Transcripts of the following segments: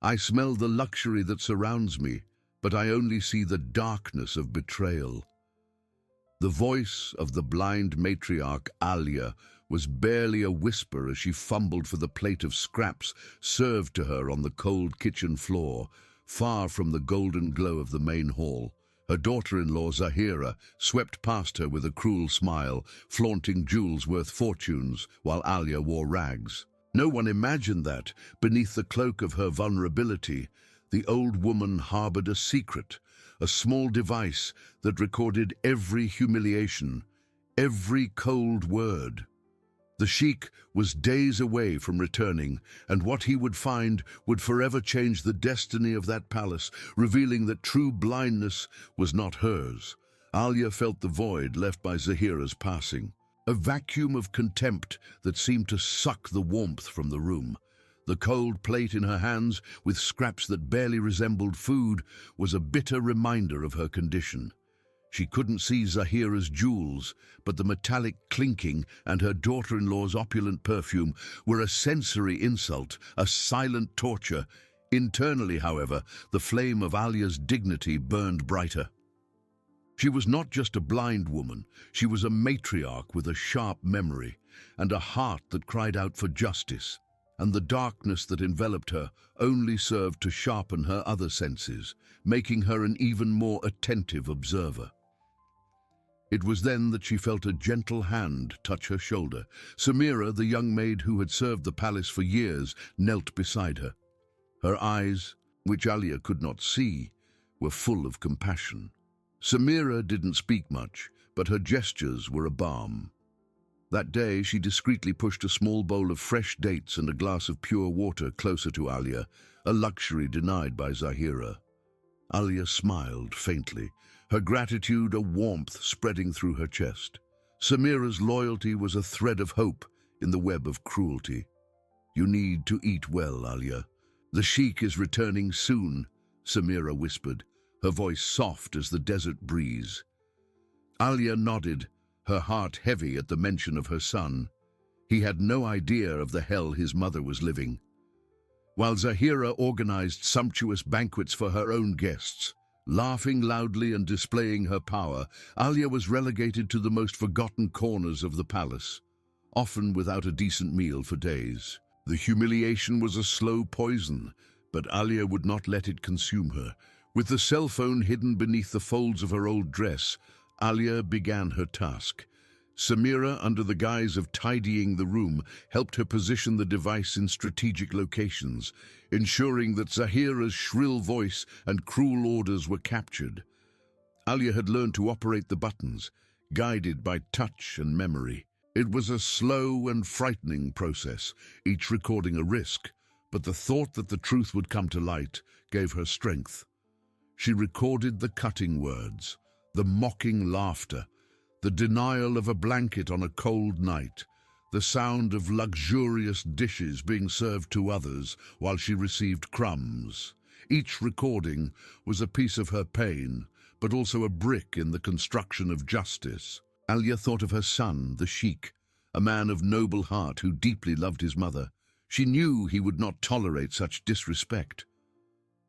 I smell the luxury that surrounds me, but I only see the darkness of betrayal. The voice of the blind matriarch Alia was barely a whisper as she fumbled for the plate of scraps served to her on the cold kitchen floor, far from the golden glow of the main hall. Her daughter-in-law Zahira swept past her with a cruel smile, flaunting jewels worth fortunes, while Alia wore rags. No one imagined that, beneath the cloak of her vulnerability, the old woman harbored a secret, a small device that recorded every humiliation, every cold word. The sheikh was days away from returning, and what he would find would forever change the destiny of that palace, revealing that true blindness was not hers. Alia felt the void left by Zahira's passing, a vacuum of contempt that seemed to suck the warmth from the room. The cold plate in her hands, with scraps that barely resembled food, was a bitter reminder of her condition. She couldn't see Zahira's jewels, but the metallic clinking and her daughter-in-law's opulent perfume were a sensory insult, a silent torture. Internally, however, the flame of Alia's dignity burned brighter. She was not just a blind woman, she was a matriarch with a sharp memory and a heart that cried out for justice. And the darkness that enveloped her only served to sharpen her other senses, making her an even more attentive observer. It was then that she felt a gentle hand touch her shoulder. Samira, the young maid who had served the palace for years, knelt beside her. Her eyes, which Alia could not see, were full of compassion. Samira didn't speak much, but her gestures were a balm. That day, she discreetly pushed a small bowl of fresh dates and a glass of pure water closer to Alia, a luxury denied by Zahira. Alia smiled faintly, her gratitude a warmth spreading through her chest. Samira's loyalty was a thread of hope in the web of cruelty. "You need to eat well, Alia. The sheikh is returning soon," Samira whispered, her voice soft as the desert breeze. Alia nodded, her heart heavy at the mention of her son. He had no idea of the hell his mother was living. While Zahira organized sumptuous banquets for her own guests, laughing loudly and displaying her power, Alia was relegated to the most forgotten corners of the palace, often without a decent meal for days. The humiliation was a slow poison, but Alia would not let it consume her. With the cell phone hidden beneath the folds of her old dress, Alia began her task. Samira, under the guise of tidying the room, helped her position the device in strategic locations, ensuring that Zahira's shrill voice and cruel orders were captured. Alia had learned to operate the buttons, guided by touch and memory. It was a slow and frightening process, each recording a risk, but the thought that the truth would come to light gave her strength. She recorded the cutting words, the mocking laughter, the denial of a blanket on a cold night, the sound of luxurious dishes being served to others while she received crumbs. Each recording was a piece of her pain, but also a brick in the construction of justice. Alia thought of her son, the sheikh, a man of noble heart who deeply loved his mother. She knew he would not tolerate such disrespect.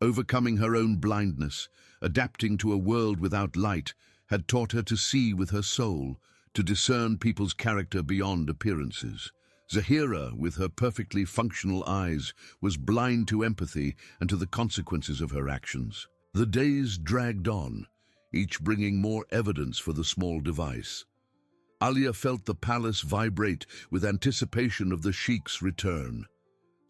Overcoming her own blindness, adapting to a world without light, had taught her to see with her soul, to discern people's character beyond appearances. Zahira, with her perfectly functional eyes, was blind to empathy and to the consequences of her actions. The days dragged on, each bringing more evidence for the small device. Alia felt the palace vibrate with anticipation of the sheikh's return.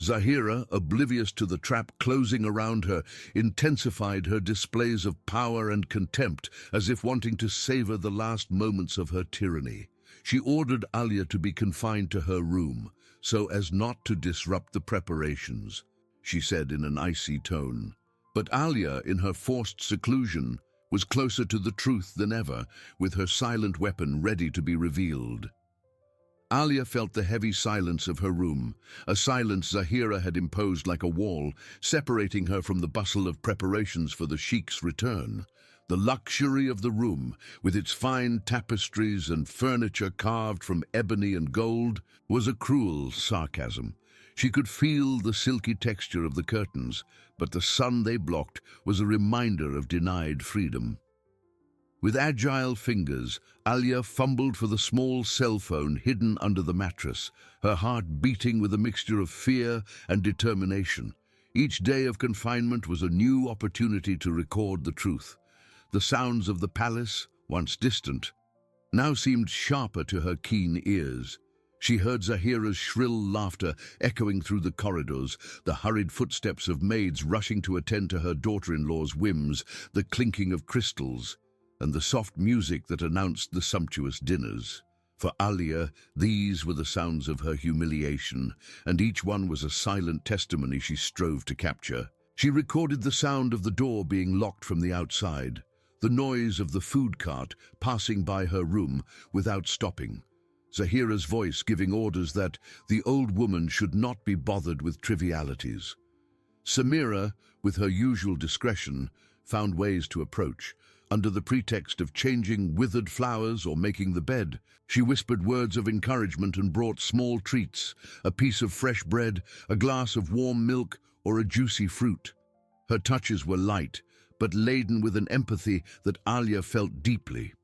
Zahira, oblivious to the trap closing around her, intensified her displays of power and contempt, as if wanting to savor the last moments of her tyranny. She ordered Alia to be confined to her room, so as not to disrupt the preparations, she said in an icy tone. But Alia, in her forced seclusion, was closer to the truth than ever, with her silent weapon ready to be revealed. Alia felt the heavy silence of her room, a silence Zahira had imposed like a wall, separating her from the bustle of preparations for the sheikh's return. The luxury of the room, with its fine tapestries and furniture carved from ebony and gold, was a cruel sarcasm. She could feel the silky texture of the curtains, but the sun they blocked was a reminder of denied freedom. With agile fingers, Alia fumbled for the small cell phone hidden under the mattress, her heart beating with a mixture of fear and determination. Each day of confinement was a new opportunity to record the truth. The sounds of the palace, once distant, now seemed sharper to her keen ears. She heard Zahira's shrill laughter echoing through the corridors, the hurried footsteps of maids rushing to attend to her daughter-in-law's whims, the clinking of crystals, and the soft music that announced the sumptuous dinners. For Alia, these were the sounds of her humiliation, and each one was a silent testimony she strove to capture. She recorded the sound of the door being locked from the outside, the noise of the food cart passing by her room without stopping, Zahira's voice giving orders that the old woman should not be bothered with trivialities. Samira, with her usual discretion, found ways to approach. Under the pretext of changing withered flowers or making the bed, she whispered words of encouragement and brought small treats, a piece of fresh bread, a glass of warm milk, or a juicy fruit. Her touches were light, but laden with an empathy that Alia felt deeply.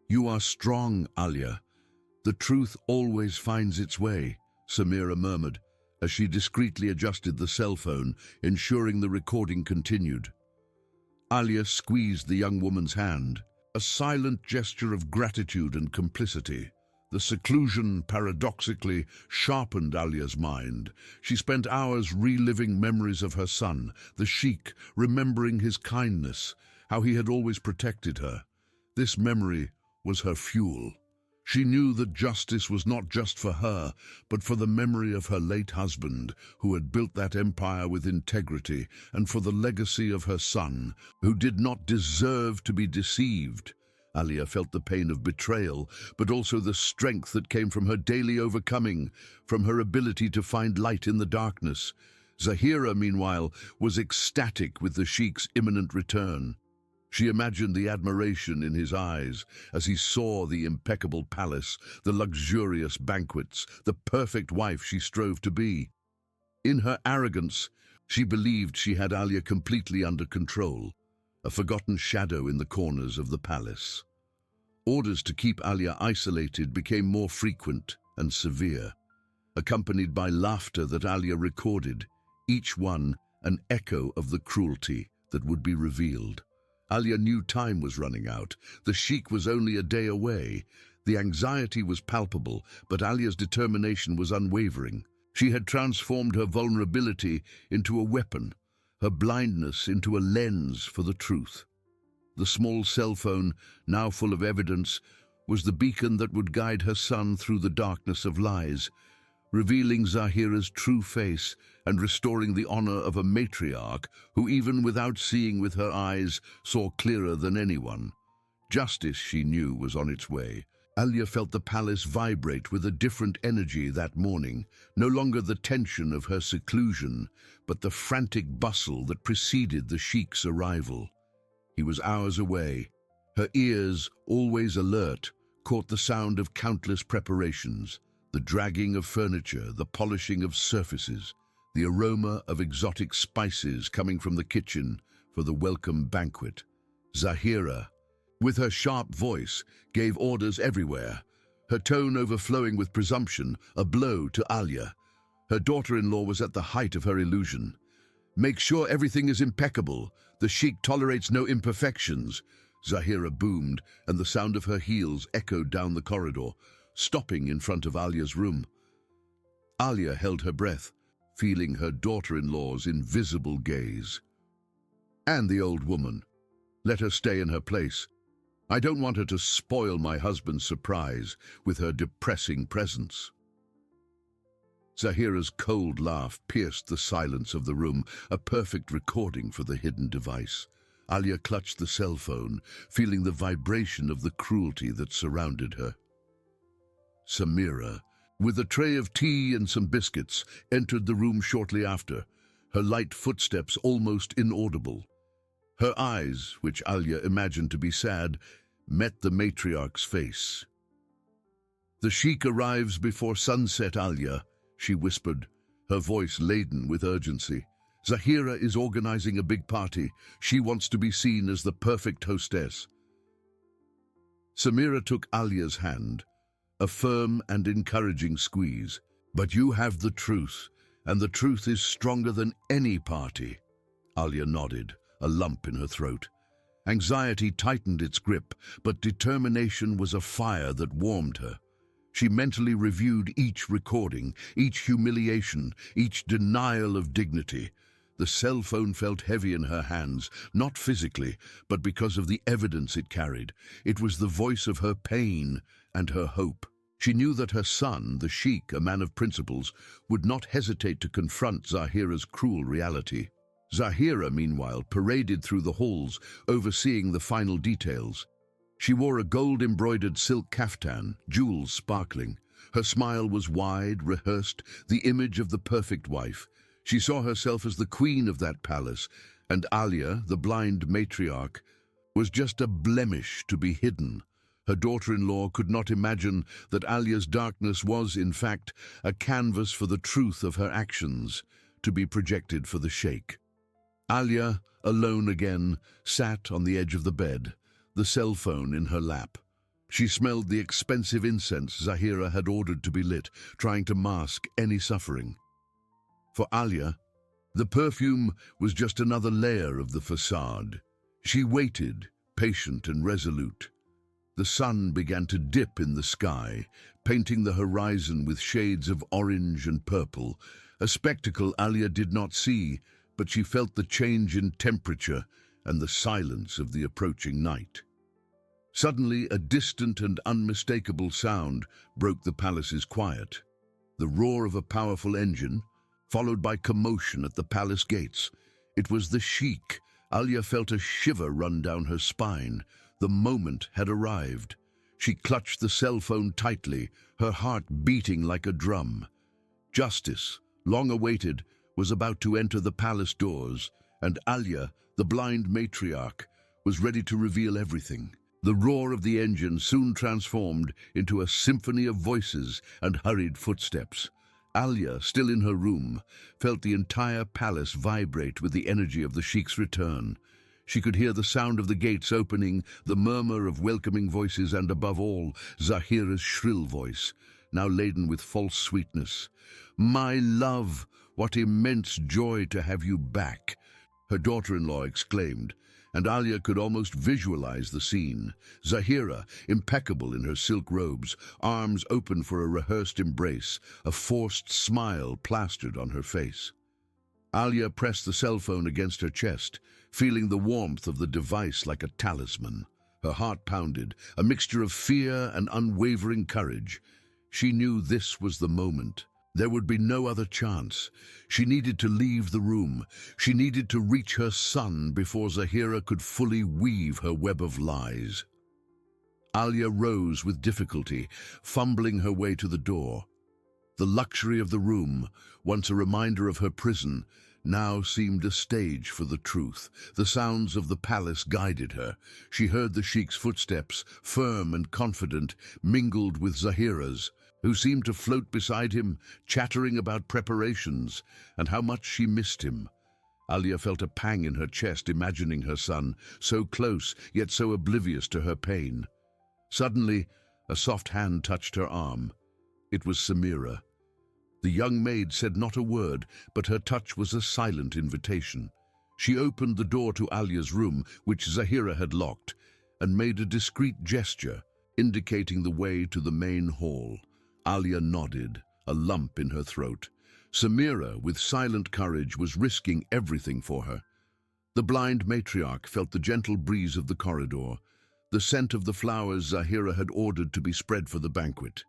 "You are strong, Alia. The truth always finds its way," Samira murmured, as she discreetly adjusted the cell phone, ensuring the recording continued. Alia squeezed the young woman's hand, a silent gesture of gratitude and complicity. The seclusion, paradoxically, sharpened Alia's mind. She spent hours reliving memories of her son, the sheikh, remembering his kindness, how he had always protected her. This memory was her fuel. She knew that justice was not just for her, but for the memory of her late husband, who had built that empire with integrity, and for the legacy of her son, who did not deserve to be deceived. Alia felt the pain of betrayal, but also the strength that came from her daily overcoming, from her ability to find light in the darkness. Zahira, meanwhile, was ecstatic with the sheikh's imminent return. She imagined the admiration in his eyes as he saw the impeccable palace, the luxurious banquets, the perfect wife she strove to be. In her arrogance, she believed she had Alia completely under control, a forgotten shadow in the corners of the palace. Orders to keep Alia isolated became more frequent and severe, accompanied by laughter that Alia recorded, each one an echo of the cruelty that would be revealed. Alia knew time was running out. The sheikh was only a day away. The anxiety was palpable, but Alia's determination was unwavering. She had transformed her vulnerability into a weapon, her blindness into a lens for the truth. The small cell phone, now full of evidence, was the beacon that would guide her son through the darkness of lies, revealing Zahira's true face and restoring the honor of a matriarch who, even without seeing with her eyes, saw clearer than anyone. Justice, she knew, was on its way. Alia felt the palace vibrate with a different energy that morning, no longer the tension of her seclusion, but the frantic bustle that preceded the sheikh's arrival. He was hours away. Her ears, always alert, caught the sound of countless preparations, the dragging of furniture, the polishing of surfaces, the aroma of exotic spices coming from the kitchen for the welcome banquet. Zahira, with her sharp voice, gave orders everywhere, her tone overflowing with presumption, a blow to Alia. Her daughter-in-law was at the height of her illusion. "Make sure everything is impeccable. The sheikh tolerates no imperfections," Zahira boomed, and the sound of her heels echoed down the corridor, stopping in front of Alia's room. Alia held her breath, feeling her daughter-in-law's invisible gaze. "And the old woman. Let her stay in her place. I don't want her to spoil my husband's surprise with her depressing presence." Zahira's cold laugh pierced the silence of the room, a perfect recording for the hidden device. Alia clutched the cell phone, feeling the vibration of the cruelty that surrounded her. Samira, with a tray of tea and some biscuits, entered the room shortly after, her light footsteps almost inaudible. Her eyes, which Alia imagined to be sad, met the matriarch's face. "The sheikh arrives before sunset, Alia," she whispered, her voice laden with urgency. "Zahira is organizing a big party. She wants to be seen as the perfect hostess." Samira took Alia's hand, a firm and encouraging squeeze. "But you have the truth, and the truth is stronger than any party." Alia nodded, a lump in her throat. Anxiety tightened its grip, but determination was a fire that warmed her. She mentally reviewed each recording, each humiliation, each denial of dignity. The cell phone felt heavy in her hands, not physically, but because of the evidence it carried. It was the voice of her pain and her hope. She knew that her son, the Sheikh, a man of principles, would not hesitate to confront Zahira's cruel reality. Zahira, meanwhile, paraded through the halls, overseeing the final details. She wore a gold-embroidered silk kaftan, jewels sparkling. Her smile was wide, rehearsed, the image of the perfect wife. She saw herself as the queen of that palace, and Alia, the blind matriarch, was just a blemish to be hidden. Her daughter-in-law could not imagine that Alia's darkness was, in fact, a canvas for the truth of her actions, to be projected for the sheikh. Alia, alone again, sat on the edge of the bed, the cell phone in her lap. She smelled the expensive incense Zahira had ordered to be lit, trying to mask any suffering. For Alia, the perfume was just another layer of the facade. She waited, patient and resolute. The sun began to dip in the sky, painting the horizon with shades of orange and purple, a spectacle Alia did not see, but she felt the change in temperature and the silence of the approaching night. Suddenly, a distant and unmistakable sound broke the palace's quiet. The roar of a powerful engine, followed by commotion at the palace gates. It was the sheikh. Alia felt a shiver run down her spine. The moment had arrived. She clutched the cell phone tightly, her heart beating like a drum. Justice, long awaited, was about to enter the palace doors, and Alia, the blind matriarch, was ready to reveal everything. The roar of the engine soon transformed into a symphony of voices and hurried footsteps. Alia, still in her room, felt the entire palace vibrate with the energy of the sheikh's return. She could hear the sound of the gates opening, the murmur of welcoming voices, and above all, Zahira's shrill voice, now laden with false sweetness. "My love, what immense joy to have you back," her daughter-in-law exclaimed, and Alia could almost visualize the scene. Zahira, impeccable in her silk robes, arms open for a rehearsed embrace, a forced smile plastered on her face. Alia pressed the cell phone against her chest, feeling the warmth of the device like a talisman. Her heart pounded, a mixture of fear and unwavering courage. She knew this was the moment. There would be no other chance. She needed to leave the room. She needed to reach her son before Zahira could fully weave her web of lies. Alia rose with difficulty, fumbling her way to the door. The luxury of the room, once a reminder of her prison, now seemed a stage for the truth. The sounds of the palace guided her. She heard the sheikh's footsteps, firm and confident, mingled with Zahira's, who seemed to float beside him, chattering about preparations and how much she missed him. Alia felt a pang in her chest, imagining her son, so close, yet so oblivious to her pain. Suddenly, a soft hand touched her arm. It was Samira. The young maid said not a word, but her touch was a silent invitation. She opened the door to Alia's room, which Zahira had locked, and made a discreet gesture, indicating the way to the main hall. Alia nodded, a lump in her throat. Samira, with silent courage, was risking everything for her. The blind matriarch felt the gentle breeze of the corridor, the scent of the flowers Zahira had ordered to be spread for the banquet.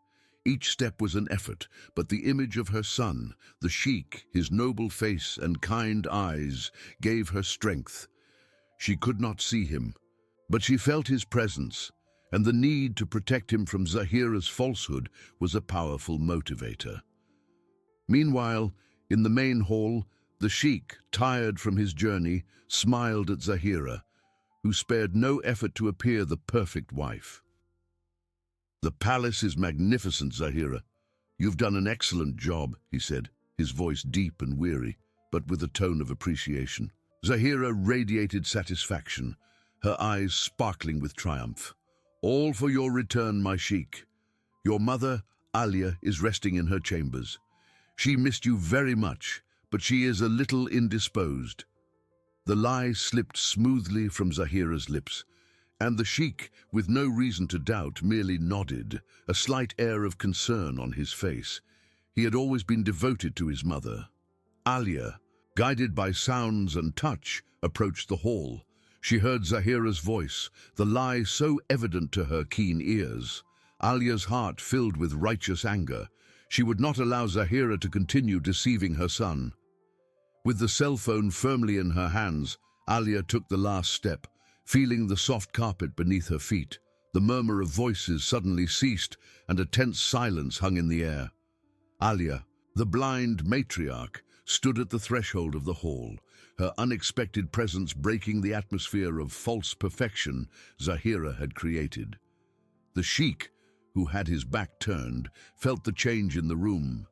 Each step was an effort, but the image of her son, the sheikh, his noble face and kind eyes, gave her strength. She could not see him, but she felt his presence, and the need to protect him from Zahira's falsehood was a powerful motivator. Meanwhile, in the main hall, the sheikh, tired from his journey, smiled at Zahira, who spared no effort to appear the perfect wife. "The palace is magnificent, Zahira. You've done an excellent job," he said, his voice deep and weary, but with a tone of appreciation. Zahira radiated satisfaction, her eyes sparkling with triumph. "All for your return, my sheikh. Your mother, Alia, is resting in her chambers. She missed you very much, but she is a little indisposed." The lie slipped smoothly from Zahira's lips, and the sheikh, with no reason to doubt, merely nodded, a slight air of concern on his face. He had always been devoted to his mother. Alia, guided by sounds and touch, approached the hall. She heard Zahira's voice, the lie so evident to her keen ears. Alia's heart filled with righteous anger. She would not allow Zahira to continue deceiving her son. With the cell phone firmly in her hands, Alia took the last step, feeling the soft carpet beneath her feet. The murmur of voices suddenly ceased, and a tense silence hung in the air. Alia, the blind matriarch, stood at the threshold of the hall, her unexpected presence breaking the atmosphere of false perfection Zahira had created. The sheikh, who had his back turned, felt the change in the room,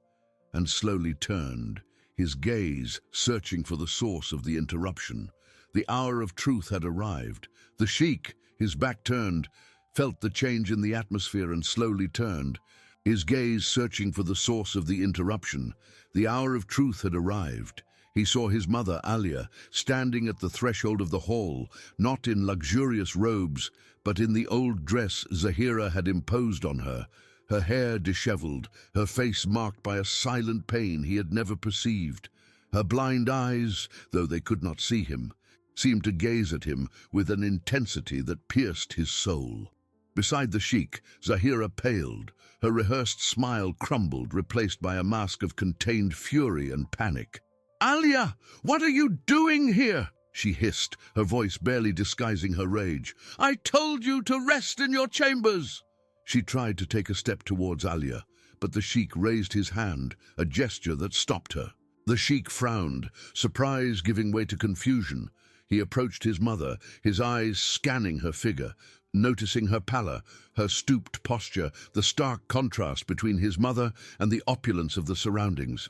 and slowly turned, his gaze searching for the source of the interruption. The hour of truth had arrived. The sheikh, his back turned, felt the change in the atmosphere and slowly turned, his gaze searching for the source of the interruption. The hour of truth had arrived. He saw his mother, Alia, standing at the threshold of the hall, not in luxurious robes, but in the old dress Zahira had imposed on her, her hair disheveled, her face marked by a silent pain he had never perceived. Her blind eyes, though they could not see him, seemed to gaze at him with an intensity that pierced his soul. Beside the sheikh, Zahira paled. Her rehearsed smile crumbled, replaced by a mask of contained fury and panic. "Alia, what are you doing here?" she hissed, her voice barely disguising her rage. "I told you to rest in your chambers!" She tried to take a step towards Alia, but the sheikh raised his hand, a gesture that stopped her. The sheikh frowned, surprise giving way to confusion. He approached his mother, his eyes scanning her figure, noticing her pallor, her stooped posture, the stark contrast between his mother and the opulence of the surroundings.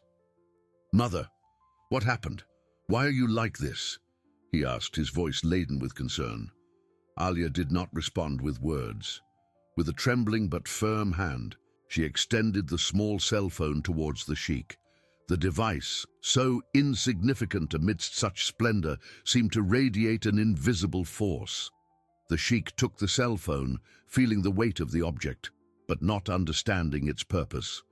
"Mother, what happened? Why are you like this?" he asked, his voice laden with concern. Alia did not respond with words. With a trembling but firm hand, she extended the small cell phone towards the sheikh. The device, so insignificant amidst such splendor, seemed to radiate an invisible force. The sheikh took the cell phone, feeling the weight of the object, but not understanding its purpose.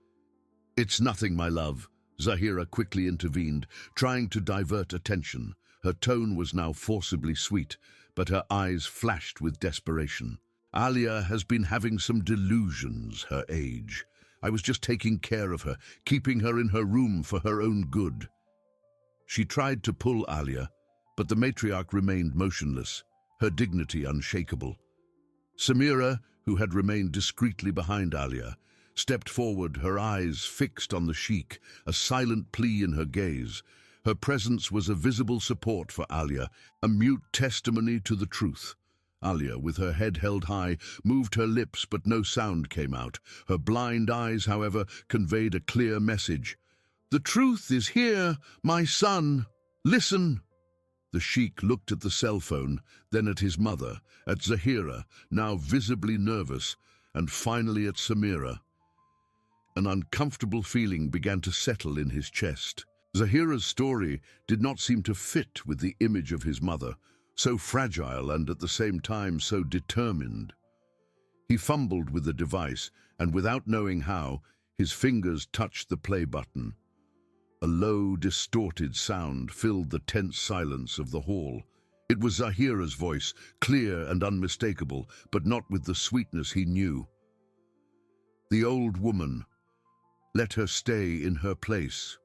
"It's nothing, my love," Zahira quickly intervened, trying to divert attention. Her tone was now forcibly sweet, but her eyes flashed with desperation. "Alia has been having some delusions, her age. I was just taking care of her, keeping her in her room for her own good." She tried to pull Alia, but the matriarch remained motionless, her dignity unshakable. Samira, who had remained discreetly behind Alia, stepped forward, her eyes fixed on the sheikh, a silent plea in her gaze. Her presence was a visible support for Alia, a mute testimony to the truth. Alia, with her head held high, moved her lips, but no sound came out. Her blind eyes, however, conveyed a clear message. "The truth is here, my son. Listen." The sheikh looked at the cell phone, then at his mother, at Zahira, now visibly nervous, and finally at Samira. An uncomfortable feeling began to settle in his chest. Zahira's story did not seem to fit with the image of his mother, so fragile and at the same time so determined. He fumbled with the device, and without knowing how, his fingers touched the play button. A low, distorted sound filled the tense silence of the hall. It was Zahira's voice, clear and unmistakable, but not with the sweetness he knew. "The old woman. Let her stay in her place.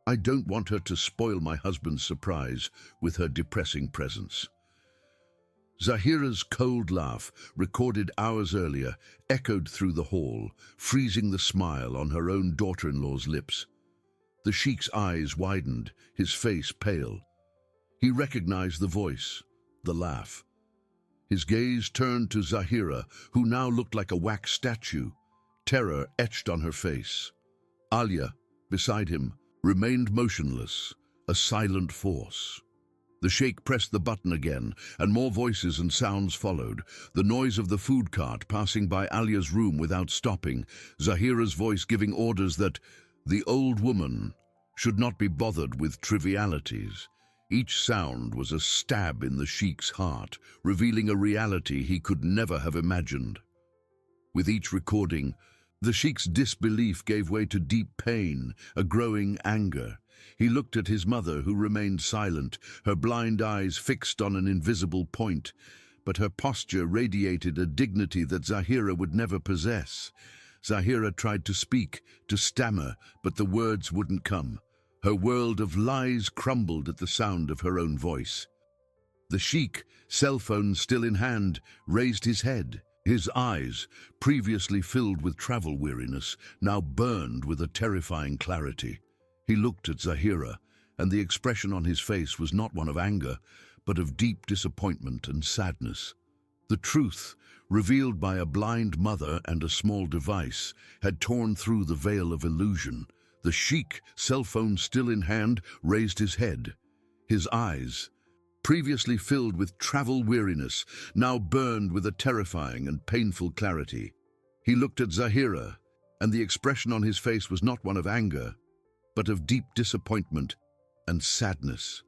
I don't want her to spoil my husband's surprise with her depressing presence." Zahira's cold laugh, recorded hours earlier, echoed through the hall, freezing the smile on her own daughter-in-law's lips. The sheikh's eyes widened, his face pale. He recognized the voice, the laugh. His gaze turned to Zahira, who now looked like a wax statue, terror etched on her face. Alia, beside him, remained motionless, a silent force. The sheikh pressed the button again, and more voices and sounds followed. The noise of the food cart passing by Alia's room without stopping, Zahira's voice giving orders that the old woman should not be bothered with trivialities. Each sound was a stab in the sheikh's heart, revealing a reality he could never have imagined. With each recording, the sheikh's disbelief gave way to deep pain, a growing anger. He looked at his mother, who remained silent, her blind eyes fixed on an invisible point, but her posture radiated a dignity that Zahira would never possess. Zahira tried to speak, to stammer, but the words wouldn't come. Her world of lies crumbled at the sound of her own voice. The sheikh, cell phone still in hand, raised his head. His eyes, previously filled with travel weariness, now burned with a terrifying clarity. He looked at Zahira, and the expression on his face was not one of anger, but of deep disappointment and sadness. The truth, revealed by a blind mother and a small device, had torn through the veil of illusion. The sheikh, cell phone still in hand, raised his head. His eyes, previously filled with travel weariness, now burned with a terrifying and painful clarity. He looked at Zahira, and the expression on his face was not one of anger, but of deep disappointment and sadness.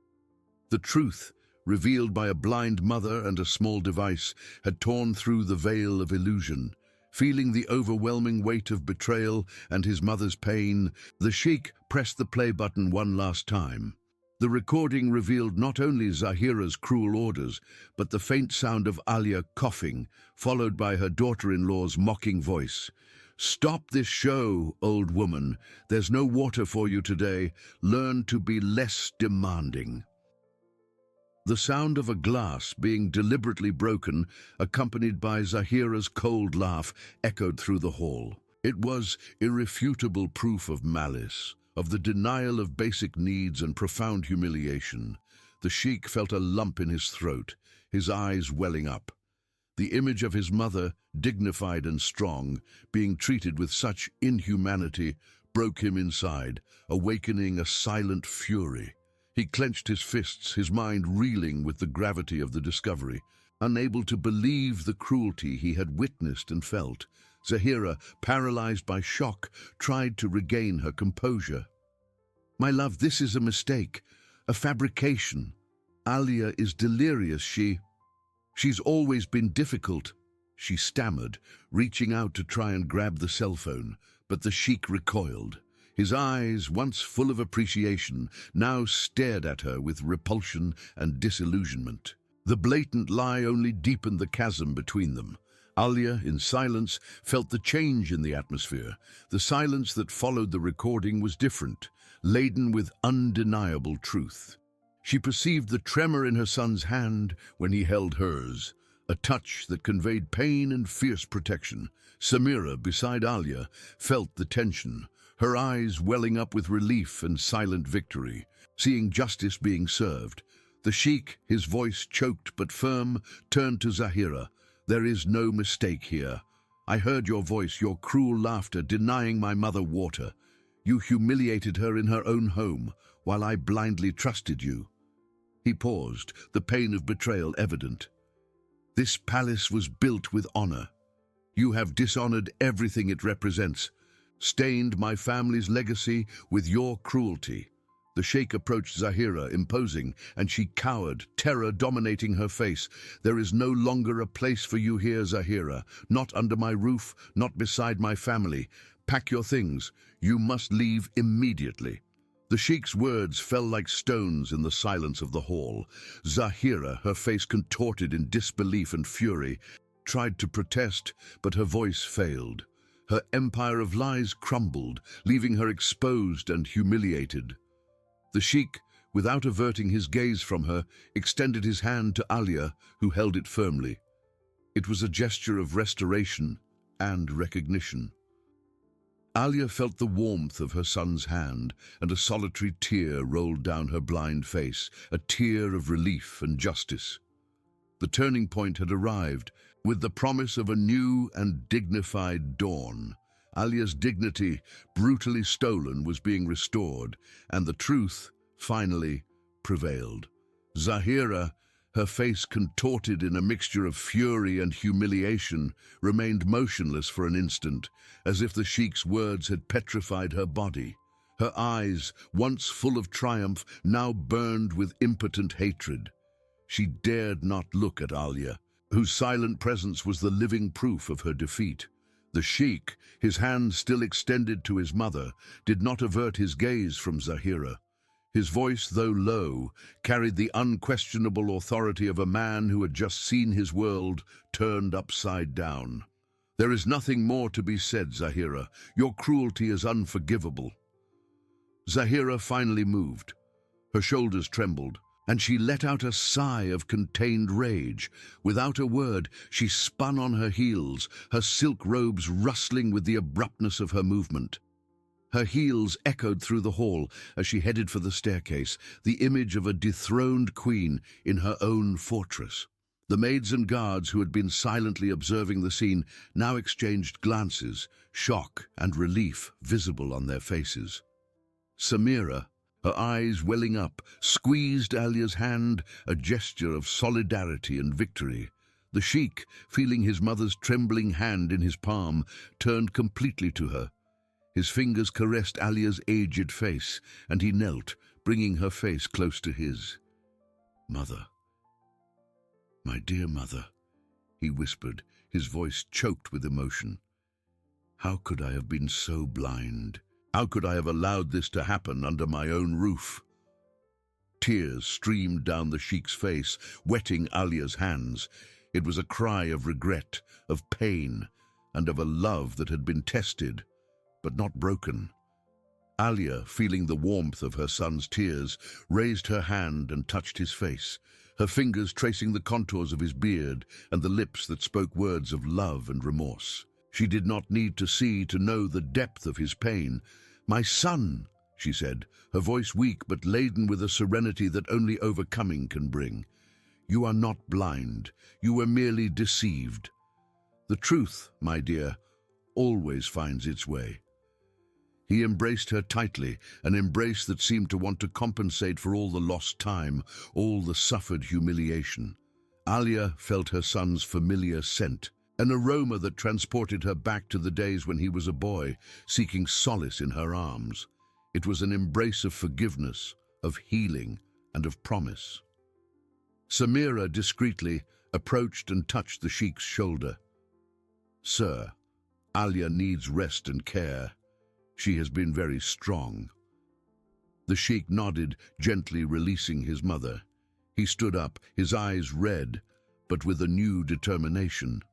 The truth, revealed by a blind mother and a small device, had torn through the veil of illusion. Feeling the overwhelming weight of betrayal and his mother's pain, the sheikh pressed the play button one last time. The recording revealed not only Zahira's cruel orders, but the faint sound of Alia coughing, followed by her daughter-in-law's mocking voice. "Stop this show, old woman. There's no water for you today. Learn to be less demanding." The sound of a glass being deliberately broken, accompanied by Zahira's cold laugh, echoed through the hall. It was irrefutable proof of malice, of the denial of basic needs and profound humiliation. The sheikh felt a lump in his throat, his eyes welling up. The image of his mother, dignified and strong, being treated with such inhumanity, broke him inside, awakening a silent fury. He clenched his fists, his mind reeling with the gravity of the discovery. Unable to believe the cruelty he had witnessed and felt, Zahira, paralyzed by shock, tried to regain her composure. "My love, this is a mistake, a fabrication. Alia is delirious. She's always been difficult," she stammered, reaching out to try and grab the cell phone, but the sheikh recoiled. His eyes, once full of appreciation, now stared at her with repulsion and disillusionment. The blatant lie only deepened the chasm between them. Alia, in silence, felt the change in the atmosphere. The silence that followed the recording was different, laden with undeniable truth. She perceived the tremor in her son's hand when he held hers, a touch that conveyed pain and fierce protection. Samira, beside Alia, felt the tension, her eyes welling up with relief and silent victory, seeing justice being served. The sheikh, his voice choked but firm, turned to Zahira. "There is no mistake here. I heard your voice, your cruel laughter, denying my mother water. You humiliated her in her own home, while I blindly trusted you." He paused, the pain of betrayal evident. "This palace was built with honor. You have dishonored everything it represents, stained my family's legacy with your cruelty." The sheikh approached Zahira, imposing, and she cowered, terror dominating her face. "There is no longer a place for you here, Zahira. Not under my roof, not beside my family. Pack your things. You must leave immediately." The sheikh's words fell like stones in the silence of the hall. Zahira, her face contorted in disbelief and fury, tried to protest, but her voice failed. Her empire of lies crumbled, leaving her exposed and humiliated. The sheikh, without averting his gaze from her, extended his hand to Alia, who held it firmly. It was a gesture of restoration and recognition. Alia felt the warmth of her son's hand, and a solitary tear rolled down her blind face, a tear of relief and justice. The turning point had arrived, with the promise of a new and dignified dawn. Alia's dignity, brutally stolen, was being restored, and the truth, finally, prevailed. Zahira, her face contorted in a mixture of fury and humiliation, remained motionless for an instant, as if the Sheikh's words had petrified her body. Her eyes, once full of triumph, now burned with impotent hatred. She dared not look at Alia, whose silent presence was the living proof of her defeat. The Sheikh, his hand still extended to his mother, did not avert his gaze from Zahira. His voice, though low, carried the unquestionable authority of a man who had just seen his world turned upside down. "There is nothing more to be said, Zahira. Your cruelty is unforgivable." Zahira finally moved. Her shoulders trembled, and she let out a sigh of contained rage. Without a word, she spun on her heels, her silk robes rustling with the abruptness of her movement. Her heels echoed through the hall as she headed for the staircase, the image of a dethroned queen in her own fortress. The maids and guards who had been silently observing the scene now exchanged glances, shock and relief visible on their faces. Samira, her eyes welling up, squeezed Alia's hand, a gesture of solidarity and victory. The Sheikh, feeling his mother's trembling hand in his palm, turned completely to her. His fingers caressed Alia's aged face, and he knelt, bringing her face close to his. "Mother, my dear mother," he whispered, his voice choked with emotion. "How could I have been so blind? How could I have allowed this to happen under my own roof?" Tears streamed down the Sheikh's face, wetting Alia's hands. It was a cry of regret, of pain, and of a love that had been tested, but not broken. Alia, feeling the warmth of her son's tears, raised her hand and touched his face, her fingers tracing the contours of his beard and the lips that spoke words of love and remorse. She did not need to see to know the depth of his pain. "My son," she said, her voice weak but laden with a serenity that only overcoming can bring. "You are not blind. You were merely deceived. The truth, my dear, always finds its way." He embraced her tightly, an embrace that seemed to want to compensate for all the lost time, all the suffered humiliation. Alia felt her son's familiar scent, an aroma that transported her back to the days when he was a boy, seeking solace in her arms. It was an embrace of forgiveness, of healing, and of promise. Samira discreetly approached and touched the Sheikh's shoulder. "Sir, Alia needs rest and care. She has been very strong." The Sheikh nodded, gently releasing his mother. He stood up, his eyes red, but with a new determination.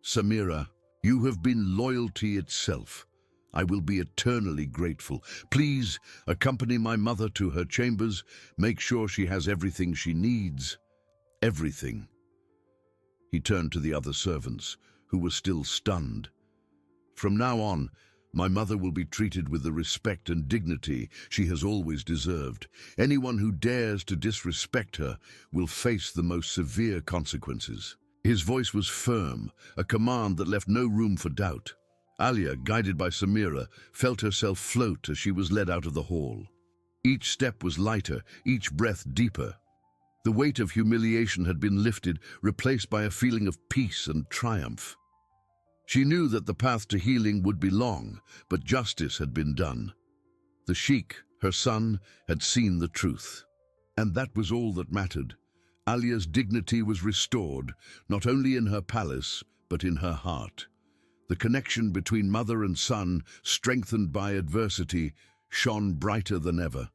"Samira, you have been loyalty itself. I will be eternally grateful. Please accompany my mother to her chambers. Make sure she has everything she needs. Everything." He turned to the other servants, who were still stunned. "From now on, my mother will be treated with the respect and dignity she has always deserved. Anyone who dares to disrespect her will face the most severe consequences." His voice was firm, a command that left no room for doubt. Alia, guided by Samira, felt herself float as she was led out of the hall. Each step was lighter, each breath deeper. The weight of humiliation had been lifted, replaced by a feeling of peace and triumph. She knew that the path to healing would be long, but justice had been done. The Sheikh, her son, had seen the truth. And that was all that mattered. Alia's dignity was restored, not only in her palace, but in her heart. The connection between mother and son, strengthened by adversity, shone brighter than ever.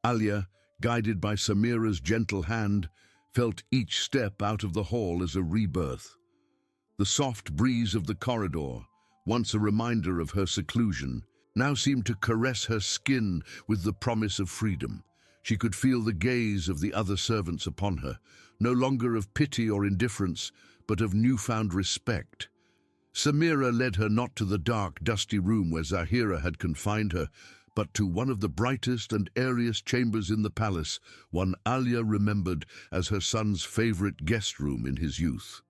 Alia, guided by Samira's gentle hand, felt each step out of the hall as a rebirth. The soft breeze of the corridor, once a reminder of her seclusion, now seemed to caress her skin with the promise of freedom. She could feel the gaze of the other servants upon her, no longer of pity or indifference, but of newfound respect. Samira led her not to the dark, dusty room where Zahira had confined her, but to one of the brightest and airiest chambers in the palace, one Alia remembered as her son's favorite guest room in his youth.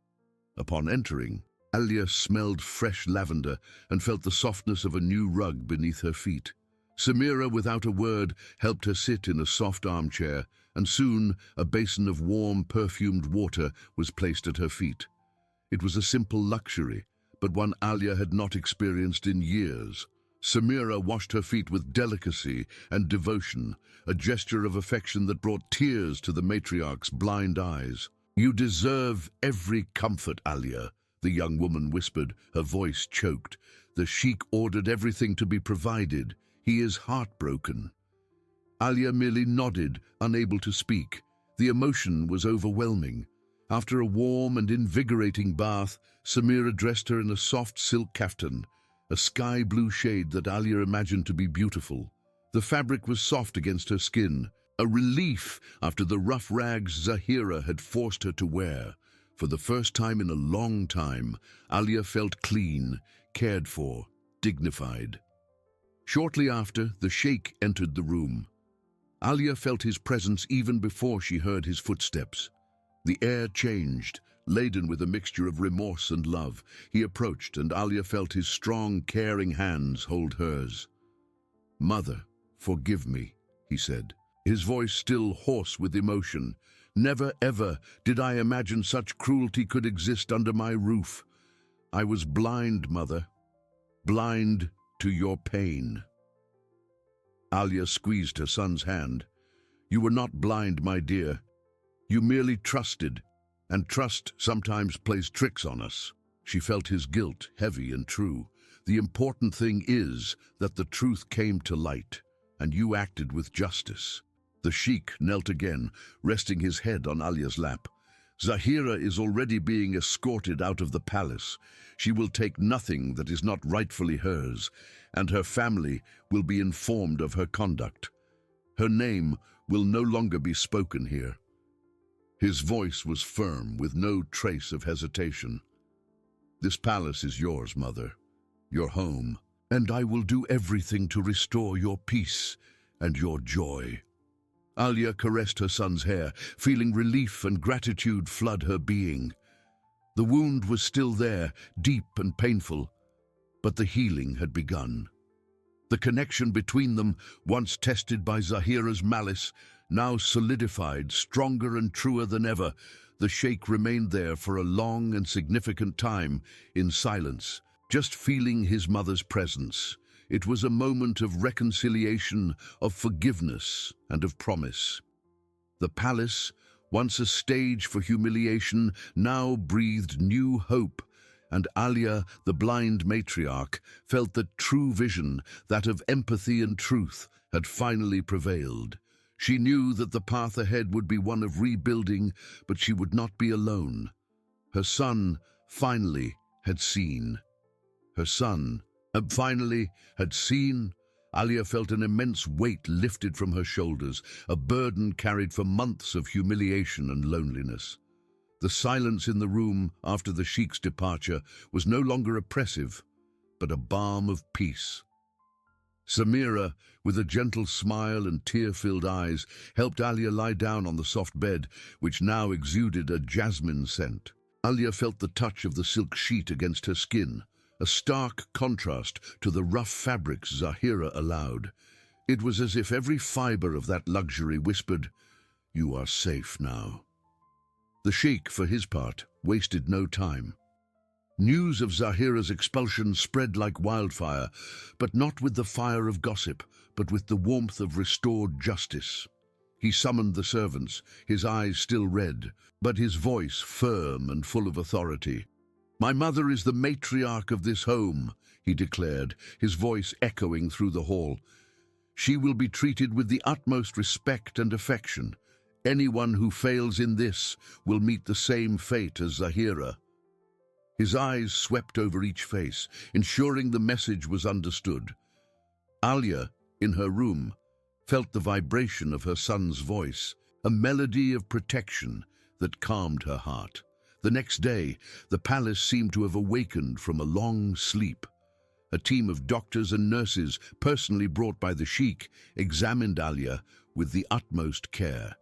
Upon entering, Alia smelled fresh lavender and felt the softness of a new rug beneath her feet. Samira, without a word, helped her sit in a soft armchair, and soon a basin of warm, perfumed water was placed at her feet. It was a simple luxury, but one Alia had not experienced in years. Samira washed her feet with delicacy and devotion, a gesture of affection that brought tears to the matriarch's blind eyes. "You deserve every comfort, Alia," the young woman whispered, her voice choked. "The sheikh ordered everything to be provided. He is heartbroken." Alia merely nodded, unable to speak. The emotion was overwhelming. After a warm and invigorating bath, Samira dressed her in a soft silk kaftan, a sky-blue shade that Alia imagined to be beautiful. The fabric was soft against her skin, a relief after the rough rags Zahira had forced her to wear. For the first time in a long time, Alia felt clean, cared for, dignified. Shortly after, the sheikh entered the room. Alia felt his presence even before she heard his footsteps. The air changed, laden with a mixture of remorse and love. He approached, and Alia felt his strong, caring hands hold hers. "Mother, forgive me," he said, his voice still hoarse with emotion. "Never, ever did I imagine such cruelty could exist under my roof. I was blind, Mother, blind to your pain." Alia squeezed her son's hand. "You were not blind, my dear. You merely trusted, and trust sometimes plays tricks on us." She felt his guilt, heavy and true. "The important thing is that the truth came to light, and you acted with justice." The sheikh knelt again, resting his head on Alia's lap. "Zahira is already being escorted out of the palace. She will take nothing that is not rightfully hers, and her family will be informed of her conduct. Her name will no longer be spoken here." His voice was firm, with no trace of hesitation. "This palace is yours, Mother, your home, and I will do everything to restore your peace and your joy." Alia caressed her son's hair, feeling relief and gratitude flood her being. The wound was still there, deep and painful, but the healing had begun. The connection between them, once tested by Zahira's malice, now solidified, stronger and truer than ever. The sheikh remained there for a long and significant time, in silence, just feeling his mother's presence. It was a moment of reconciliation, of forgiveness, and of promise. The palace, once a stage for humiliation, now breathed new hope, and Alia, the blind matriarch, felt that true vision, that of empathy and truth, had finally prevailed. She knew that the path ahead would be one of rebuilding, but she would not be alone. Her son finally had seen. Her son finally had seen. Alia felt an immense weight lifted from her shoulders, a burden carried for months of humiliation and loneliness. The silence in the room after the sheikh's departure was no longer oppressive, but a balm of peace. Samira, with a gentle smile and tear-filled eyes, helped Alia lie down on the soft bed, which now exuded a jasmine scent. Alia felt the touch of the silk sheet against her skin, a stark contrast to the rough fabrics Zahira allowed. It was as if every fiber of that luxury whispered, "You are safe now." The sheikh, for his part, wasted no time. News of Zahira's expulsion spread like wildfire, but not with the fire of gossip, but with the warmth of restored justice. He summoned the servants, his eyes still red, but his voice firm and full of authority. "My mother is the matriarch of this home," he declared, his voice echoing through the hall. "She will be treated with the utmost respect and affection. Anyone who fails in this will meet the same fate as Zahira." His eyes swept over each face, ensuring the message was understood. Alia, in her room, felt the vibration of her son's voice, a melody of protection that calmed her heart. The next day, the palace seemed to have awakened from a long sleep. A team of doctors and nurses, personally brought by the sheikh, examined Alia with the utmost care.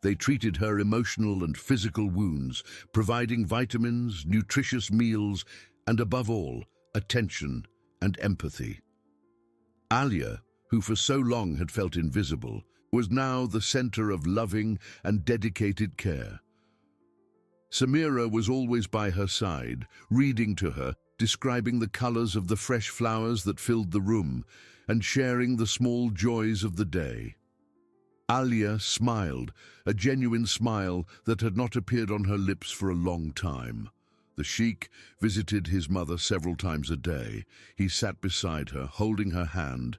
They treated her emotional and physical wounds, providing vitamins, nutritious meals, and above all, attention and empathy. Alia, who for so long had felt invisible, was now the center of loving and dedicated care. Samira was always by her side, reading to her, describing the colors of the fresh flowers that filled the room, and sharing the small joys of the day. Alia smiled, a genuine smile that had not appeared on her lips for a long time. The sheikh visited his mother several times a day. He sat beside her, holding her hand,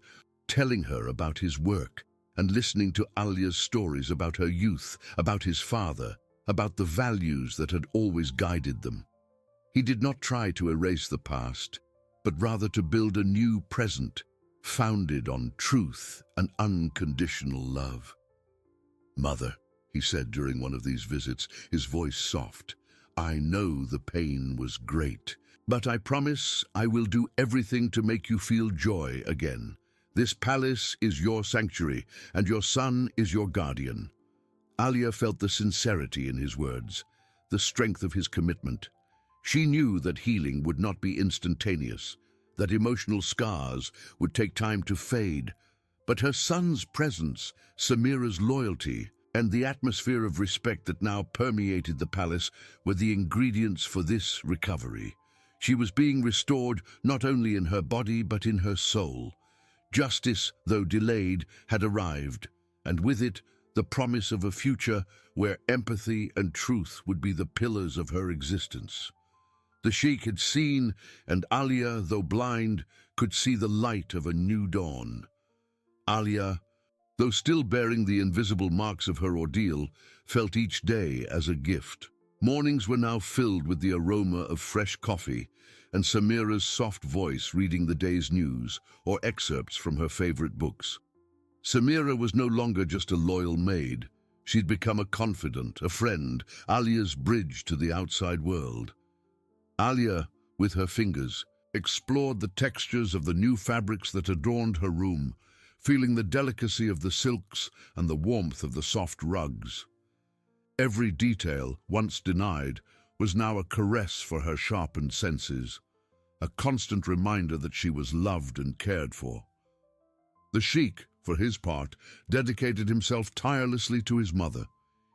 telling her about his work, and listening to Alia's stories about her youth, about his father, about the values that had always guided them. He did not try to erase the past, but rather to build a new present, founded on truth and unconditional love. "Mother," he said during one of these visits, his voice soft, "I know the pain was great, but I promise I will do everything to make you feel joy again. This palace is your sanctuary, and your son is your guardian." Alia felt the sincerity in his words, the strength of his commitment. She knew that healing would not be instantaneous, that emotional scars would take time to fade, but her son's presence, Samira's loyalty, and the atmosphere of respect that now permeated the palace were the ingredients for this recovery. She was being restored not only in her body but in her soul. Justice, though delayed, had arrived, and with it the promise of a future where empathy and truth would be the pillars of her existence. The sheikh had seen, and Alia, though blind, could see the light of a new dawn. Alia, though still bearing the invisible marks of her ordeal, felt each day as a gift. Mornings were now filled with the aroma of fresh coffee and Samira's soft voice reading the day's news or excerpts from her favorite books. Samira was no longer just a loyal maid. She'd become a confidant, a friend, Alia's bridge to the outside world. Alia, with her fingers, explored the textures of the new fabrics that adorned her room, feeling the delicacy of the silks and the warmth of the soft rugs. Every detail, once denied, was now a caress for her sharpened senses, a constant reminder that she was loved and cared for. The sheikh, for his part, dedicated himself tirelessly to his mother.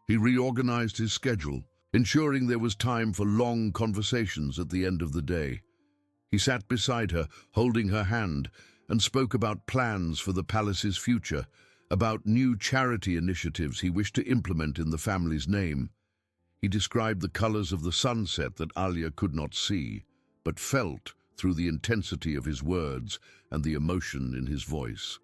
He reorganized his schedule, ensuring there was time for long conversations at the end of the day. He sat beside her, holding her hand, and spoke about plans for the palace's future, about new charity initiatives he wished to implement in the family's name. He described the colors of the sunset that Alia could not see, but felt through the intensity of his words and the emotion in his voice.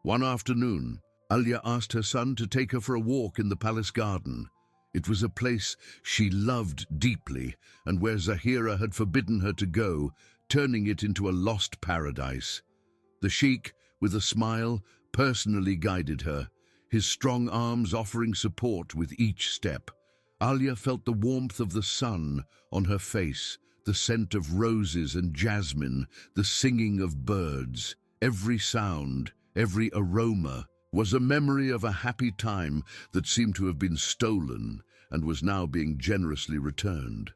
One afternoon, Alia asked her son to take her for a walk in the palace garden. It was a place she loved deeply and where Zahira had forbidden her to go, turning it into a lost paradise. The sheikh, with a smile, personally guided her, his strong arms offering support with each step. Alia felt the warmth of the sun on her face, the scent of roses and jasmine, the singing of birds. Every sound, every aroma was a memory of a happy time that seemed to have been stolen and was now being generously returned.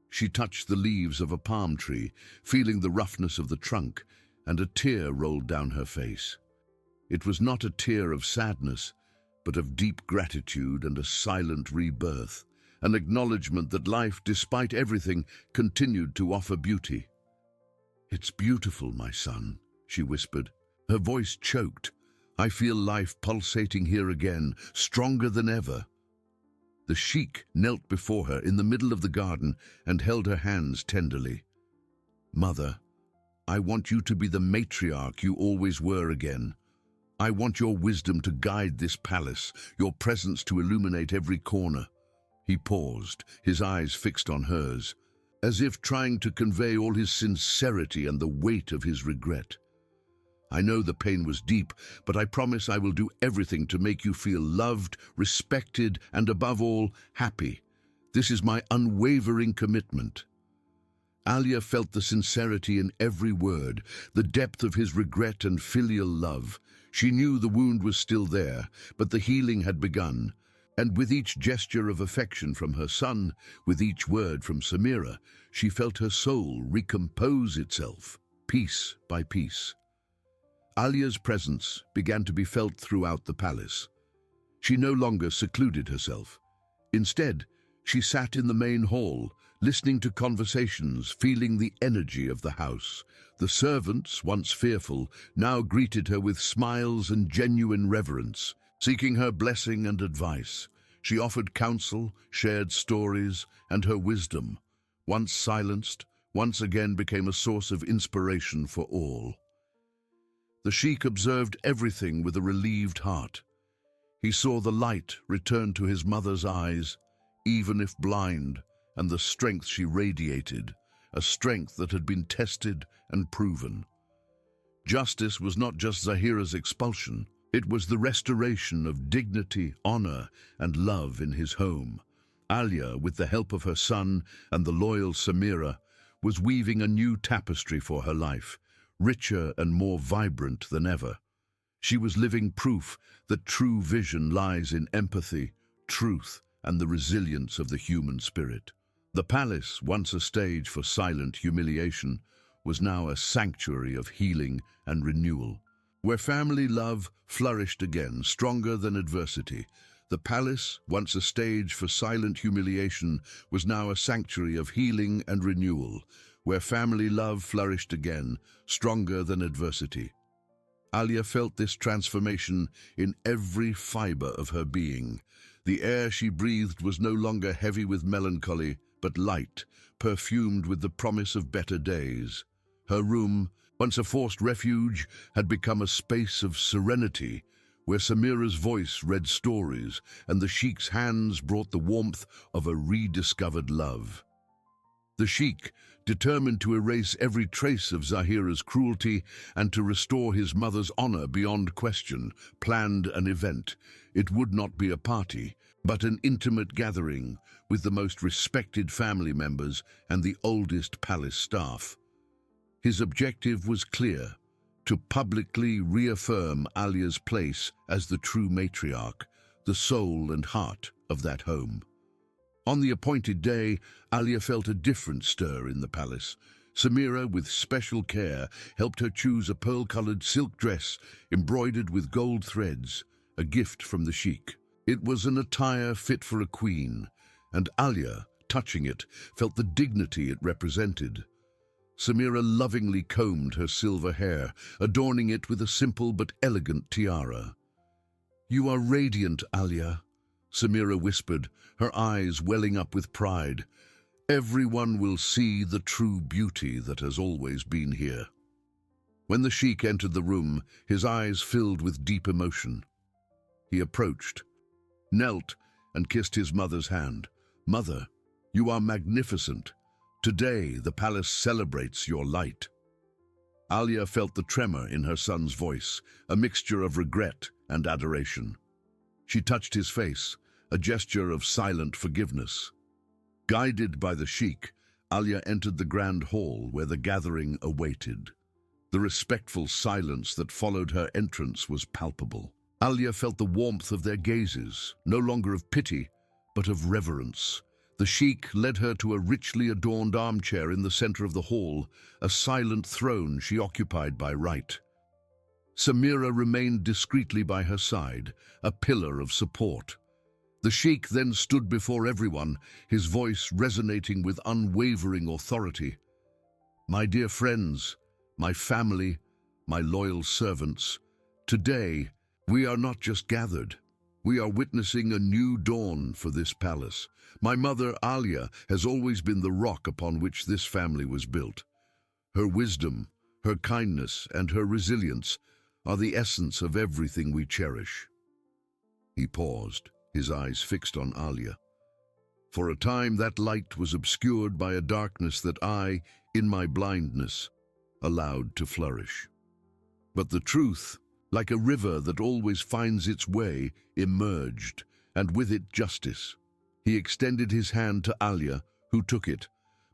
She touched the leaves of a palm tree, feeling the roughness of the trunk, and a tear rolled down her face. It was not a tear of sadness, but of deep gratitude and a silent rebirth, an acknowledgement that life, despite everything, continued to offer beauty. "It's beautiful, my son," she whispered. Her voice choked. "I feel life pulsating here again, stronger than ever." The sheikh knelt before her in the middle of the garden and held her hands tenderly. "Mother, I want you to be the matriarch you always were again. I want your wisdom to guide this palace, your presence to illuminate every corner." He paused, his eyes fixed on hers, as if trying to convey all his sincerity and the weight of his regret. "I know the pain was deep, but I promise I will do everything to make you feel loved, respected, and above all, happy. This is my unwavering commitment." Alia felt the sincerity in every word, the depth of his regret and filial love. She knew the wound was still there, but the healing had begun. And with each gesture of affection from her son, with each word from Samira, she felt her soul recompose itself, piece by piece. Alia's presence began to be felt throughout the palace. She no longer secluded herself. Instead, she sat in the main hall, listening to conversations, feeling the energy of the house. The servants, once fearful, now greeted her with smiles and genuine reverence, seeking her blessing and advice. She offered counsel, shared stories, and her wisdom, once silenced, once again became a source of inspiration for all. The sheikh observed everything with a relieved heart. He saw the light return to his mother's eyes, even if blind, and the strength she radiated, a strength that had been tested and proven. Justice was not just Zahira's expulsion, it was the restoration of dignity, honor, and love in his home. Alia, with the help of her son and the loyal Samira, was weaving a new tapestry for her life, richer and more vibrant than ever. She was living proof that true vision lies in empathy, truth, and the resilience of the human spirit. The palace, once a stage for silent humiliation, was now a sanctuary of healing and renewal, where family love flourished again, stronger than adversity. The palace, once a stage for silent humiliation, was now a sanctuary of healing and renewal, where family love flourished again, stronger than adversity. Alia felt this transformation in every fiber of her being. The air she breathed was no longer heavy with melancholy, but light, perfumed with the promise of better days. Her room, once a forced refuge, had become a space of serenity, where Samira's voice read stories and the sheikh's hands brought the warmth of a rediscovered love. The sheikh, determined to erase every trace of Zahira's cruelty and to restore his mother's honor beyond question, planned an event. It would not be a party, but an intimate gathering with the most respected family members and the oldest palace staff. His objective was clear: to publicly reaffirm Alia's place as the true matriarch, the soul and heart of that home. On the appointed day, Alia felt a different stir in the palace. Samira, with special care, helped her choose a pearl-colored silk dress embroidered with gold threads, a gift from the sheikh. It was an attire fit for a queen, and Alia, touching it, felt the dignity it represented. Samira lovingly combed her silver hair, adorning it with a simple but elegant tiara. "You are radiant, Alia," Samira whispered, her eyes welling up with pride. "Everyone will see the true beauty that has always been here." When the sheikh entered the room, his eyes filled with deep emotion. He approached, knelt, and kissed his mother's hand. "Mother, you are magnificent. Today the palace celebrates your light." Alia felt the tremor in her son's voice, a mixture of regret and adoration. She touched his face, a gesture of silent forgiveness. Guided by the sheikh, Alia entered the grand hall where the gathering awaited. The respectful silence that followed her entrance was palpable. Alia felt the warmth of their gazes, no longer of pity, but of reverence. The sheikh led her to a richly adorned armchair in the center of the hall, a silent throne she occupied by right. Samira remained discreetly by her side, a pillar of support. The sheikh then stood before everyone, his voice resonating with unwavering authority. "My dear friends, my family, my loyal servants, today we are not just gathered. We are witnessing a new dawn for this palace. My mother, Alia, has always been the rock upon which this family was built. Her wisdom, her kindness, and her resilience are the essence of everything we cherish." He paused, his eyes fixed on Alia. For a time that light was obscured by a darkness that I, in my blindness, allowed to flourish. But the truth, like a river that always finds its way, emerged, and with it justice. He extended his hand to Alia, who took it.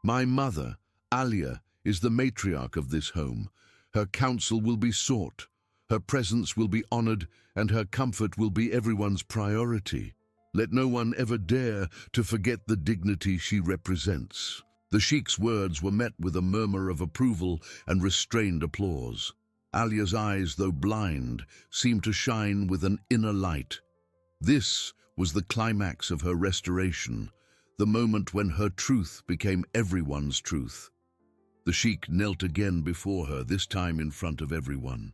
"My mother, Alia, is the matriarch of this home. Her counsel will be sought, her presence will be honored, and her comfort will be everyone's priority." Let no one ever dare to forget the dignity she represents. The Sheikh's words were met with a murmur of approval and restrained applause. Alia's eyes, though blind, seemed to shine with an inner light. This was the climax of her restoration, the moment when her truth became everyone's truth. The Sheikh knelt again before her, this time in front of everyone.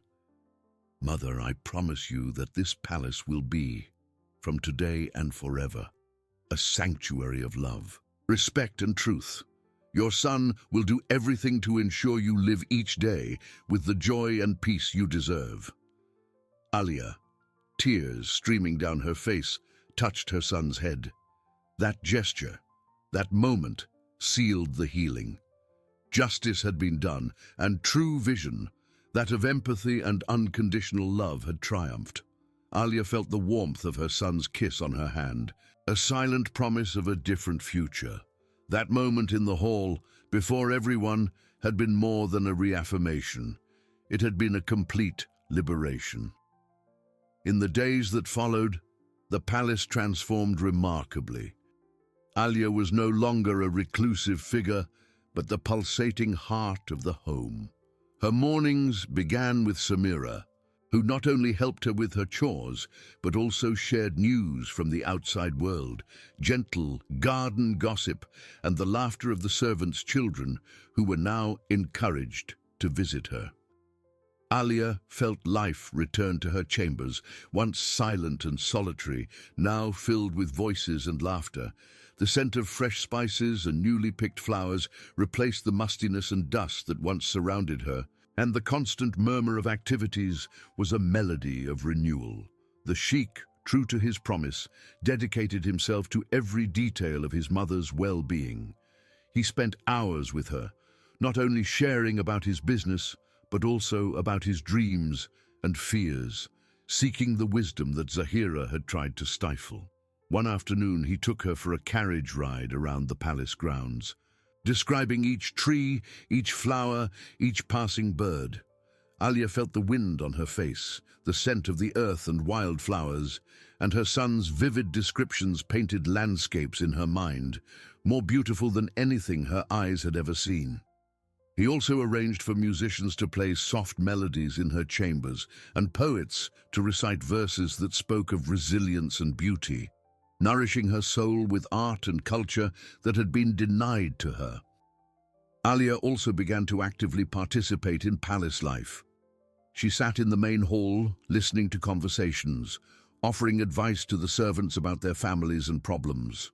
"Mother, I promise you that this palace will be, from today and forever, a sanctuary of love, respect and truth. Your son will do everything to ensure you live each day with the joy and peace you deserve." Alia, tears streaming down her face, touched her son's head. That gesture, that moment, sealed the healing. Justice had been done, and true vision, that of empathy and unconditional love, had triumphed. Alia felt the warmth of her son's kiss on her hand, a silent promise of a different future. That moment in the hall, before everyone, had been more than a reaffirmation. It had been a complete liberation. In the days that followed, the palace transformed remarkably. Alia was no longer a reclusive figure, but the pulsating heart of the home. Her mornings began with Samira, who not only helped her with her chores, but also shared news from the outside world, gentle garden gossip, and the laughter of the servants' children, who were now encouraged to visit her. Alia felt life return to her chambers, once silent and solitary, now filled with voices and laughter. The scent of fresh spices and newly picked flowers replaced the mustiness and dust that once surrounded her, and the constant murmur of activities was a melody of renewal. The Sheikh, true to his promise, dedicated himself to every detail of his mother's well-being. He spent hours with her, not only sharing about his business, but also about his dreams and fears, seeking the wisdom that Zahira had tried to stifle. One afternoon, he took her for a carriage ride around the palace grounds, describing each tree, each flower, each passing bird. Alia felt the wind on her face, the scent of the earth and wildflowers, and her son's vivid descriptions painted landscapes in her mind, more beautiful than anything her eyes had ever seen. He also arranged for musicians to play soft melodies in her chambers and poets to recite verses that spoke of resilience and beauty, nourishing her soul with art and culture that had been denied to her. Alia also began to actively participate in palace life. She sat in the main hall, listening to conversations, offering advice to the servants about their families and problems.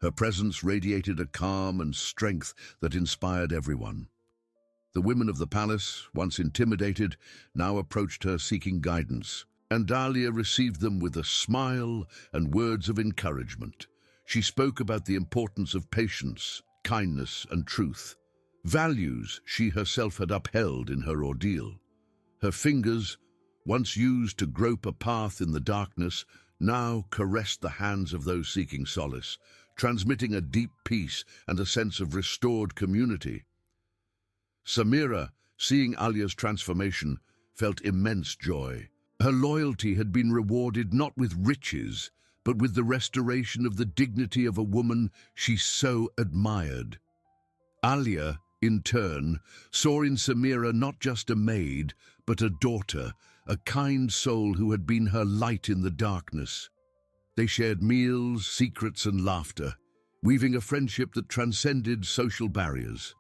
Her presence radiated a calm and strength that inspired everyone. The women of the palace, once intimidated, now approached her seeking guidance, and Alia received them with a smile and words of encouragement. She spoke about the importance of patience, kindness, and truth, values she herself had upheld in her ordeal. Her fingers, once used to grope a path in the darkness, now caressed the hands of those seeking solace, transmitting a deep peace and a sense of restored community. Samira, seeing Alia's transformation, felt immense joy. Her loyalty had been rewarded not with riches, but with the restoration of the dignity of a woman she so admired. Alia, in turn, saw in Samira not just a maid, but a daughter, a kind soul who had been her light in the darkness. They shared meals, secrets, and laughter, weaving a friendship that transcended social barriers.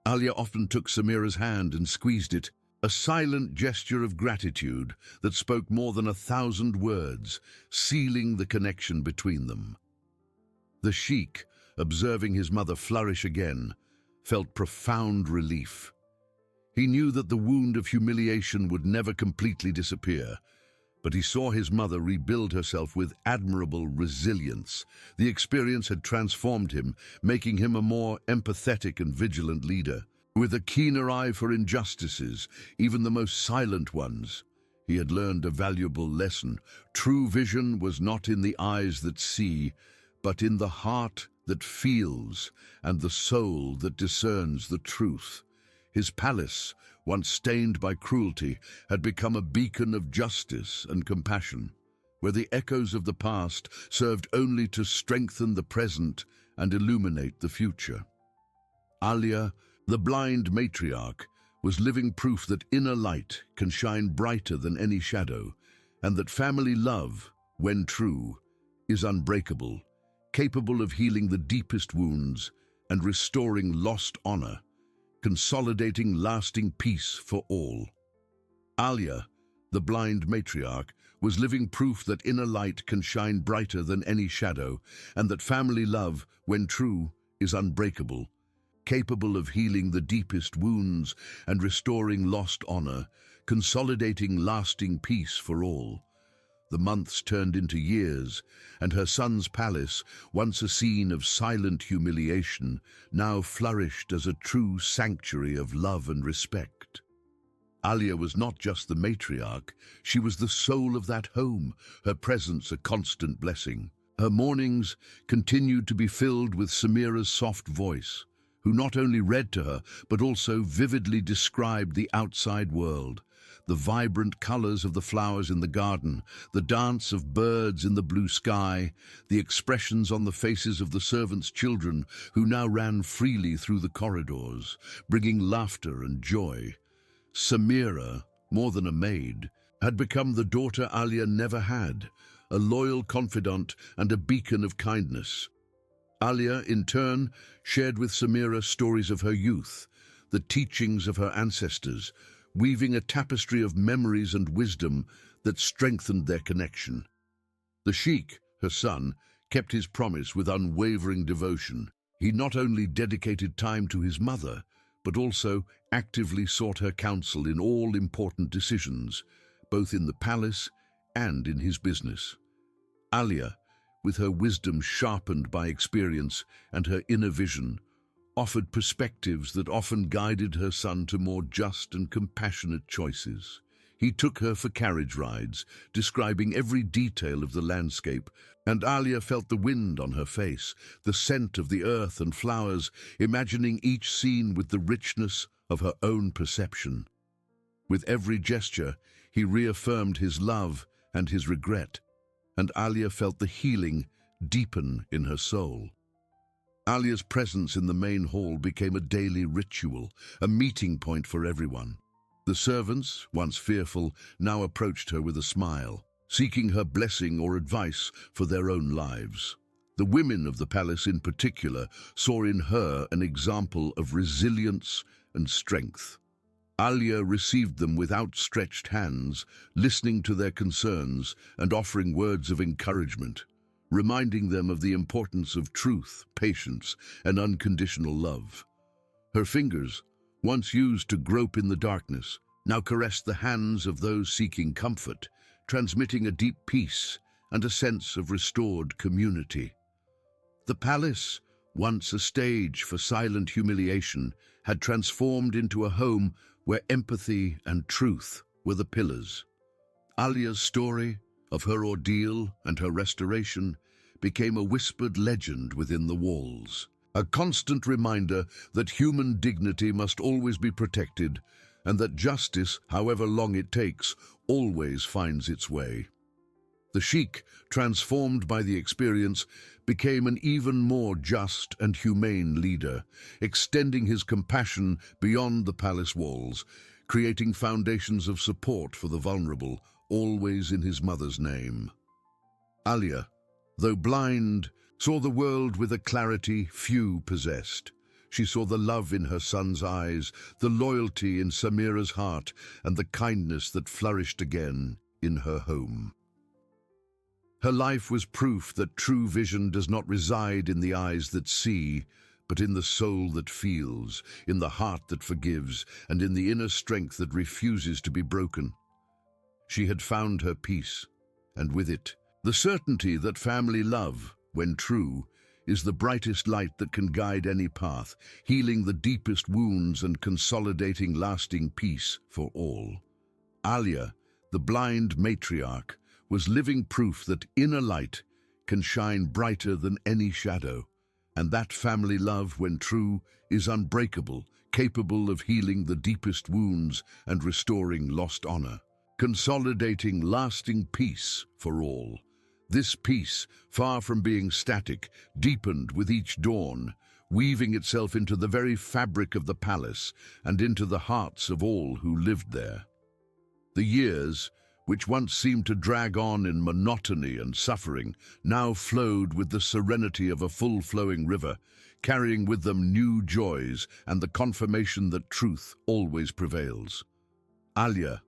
Alia often took Samira's hand and squeezed it, a silent gesture of gratitude that spoke more than 1,000 words, sealing the connection between them. The Sheikh, observing his mother flourish again, felt profound relief. He knew that the wound of humiliation would never completely disappear, but he saw his mother rebuild herself with admirable resilience. The experience had transformed him, making him a more empathetic and vigilant leader. With a keener eye for injustices, even the most silent ones, he had learned a valuable lesson. True vision was not in the eyes that see, but in the heart that feels and the soul that discerns the truth. His palace, once stained by cruelty, had become a beacon of justice and compassion. where the echoes of the past served only to strengthen the present and illuminate the future. Alia, the blind matriarch, was living proof that inner light can shine brighter than any shadow, and that family love, when true, is unbreakable, capable of healing the deepest wounds and restoring lost honor, consolidating lasting peace for all. Alia, the blind matriarch, was living proof that inner light can shine brighter than any shadow, and that family love, when true, is unbreakable, capable of healing the deepest wounds and restoring lost honor, consolidating lasting peace for all. The months turned into years, and her son's palace, once a scene of silent humiliation, now flourished as a true sanctuary of love and respect. Alia was not just the matriarch, she was the soul of that home, her presence a constant blessing. Her mornings continued to be filled with Samira's soft voice, who not only read to her, but also vividly described the outside world. The vibrant colors of the flowers in the garden, the dance of birds in the blue sky, the expressions on the faces of the servants' children who now ran freely through the corridors, bringing laughter and joy. Samira, more than a maid, had become the daughter Alia never had, a loyal confidant and a beacon of kindness. Alia, in turn, shared with Samira stories of her youth, the teachings of her ancestors, weaving a tapestry of memories and wisdom that strengthened their connection. The Sheikh, her son, kept his promise with unwavering devotion. He not only dedicated time to his mother, but also actively sought her counsel in all important decisions, both in the palace and in his business. Alia, with her wisdom sharpened by experience and her inner vision, offered perspectives that often guided her son to more just and compassionate choices. He took her for carriage rides, describing every detail of the landscape, and Alia felt the wind on her face, the scent of the earth and flowers, imagining each scene with the richness of her own perception. With every gesture, he reaffirmed his love and his regret, and Alia felt the healing deepen in her soul. Alia's presence in the main hall became a daily ritual, a meeting point for everyone. The servants, once fearful, now approached her with a smile, seeking her blessing or advice for their own lives. The women of the palace in particular saw in her an example of resilience and strength. Alia received them with outstretched hands, listening to their concerns and offering words of encouragement, reminding them of the importance of truth, patience, and unconditional love. Her fingers, once used to grope in the darkness, now caressed the hands of those seeking comfort, transmitting a deep peace and a sense of restored community. The palace, once a stage for silent humiliation, had transformed into a home where empathy and truth were the pillars. Alia's story of her ordeal and her restoration became a whispered legend within the walls, a constant reminder that human dignity must always be protected and that justice, however long it takes, always finds its way. The Sheikh, transformed by the experience, became an even more just and humane leader, extending his compassion beyond the palace walls, creating foundations of support for the vulnerable, always in his mother's name. Alia, though blind, saw the world with a clarity few possessed. She saw the love in her son's eyes, the loyalty in Samira's heart, and the kindness that flourished again in her home. Her life was proof that true vision does not reside in the eyes that see, but in the soul that feels, in the heart that forgives, and in the inner strength that refuses to be broken. She had found her peace, and with it, the certainty that family love, when true, is the brightest light that can guide any path, healing the deepest wounds and consolidating lasting peace for all. Alia, the blind matriarch, was living proof that inner light can shine brighter than any shadow, and that family love, when true, is unbreakable, capable of healing the deepest wounds and restoring lost honor. consolidating lasting peace for all. This peace, far from being static, deepened with each dawn, weaving itself into the very fabric of the palace and into the hearts of all who lived there. The years, which once seemed to drag on in monotony and suffering, now flowed with the serenity of a full-flowing river, carrying with them new joys and the confirmation that truth always prevails. Alia,